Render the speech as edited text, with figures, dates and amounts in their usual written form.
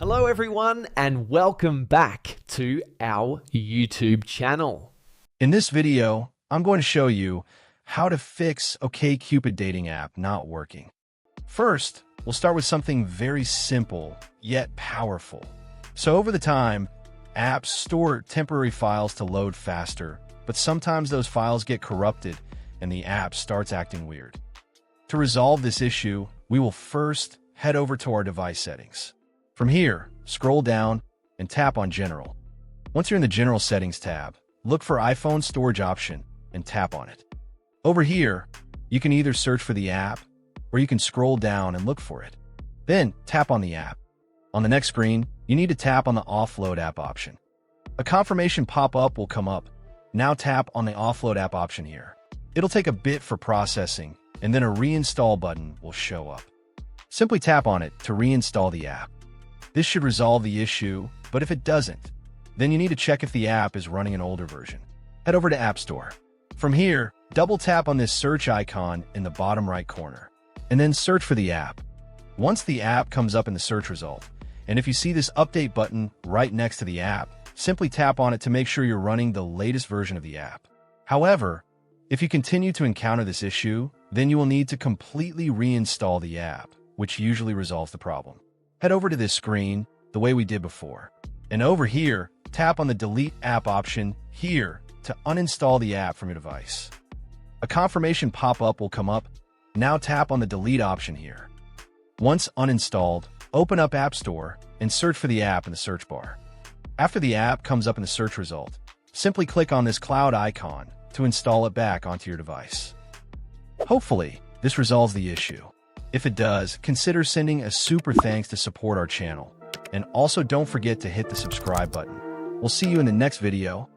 Hello everyone and welcome back to our YouTube channel. In this video, I'm going to show you how to fix OkCupid dating app not working. First, we'll start with something very simple yet powerful. So over the time, apps store temporary files to load faster, but sometimes those files get corrupted and the app starts acting weird. To resolve this issue, we will first head over to our device settings. From here, scroll down and tap on General. Once you're in the General Settings tab, look for iPhone Storage option and tap on it. Over here, you can either search for the app or you can scroll down and look for it. Then tap on the app. On the next screen, you need to tap on the Offload app option. A confirmation pop-up will come up. Now tap on the Offload app option here. It'll take a bit for processing, and then a reinstall button will show up. Simply tap on it to reinstall the app. This should resolve the issue, but if it doesn't, then you need to check if the app is running an older version. Head over to App Store. From here, double tap on this search icon in the bottom right corner, and then search for the app. Once the app comes up in the search result, and if you see this update button right next to the app, simply tap on it to make sure you're running the latest version of the app. However, if you continue to encounter this issue, then you will need to completely reinstall the app, which usually resolves the problem. Head over to this screen the way we did before. And over here, tap on the Delete App option here to uninstall the app from your device. A confirmation pop-up will come up. Now tap on the Delete option here. Once uninstalled, open up App Store and search for the app in the search bar. After the app comes up in the search result, simply click on this cloud icon to install it back onto your device. Hopefully, this resolves the issue. If it does, consider sending a super thanks to support our channel. And also don't forget to hit the subscribe button. We'll see you in the next video.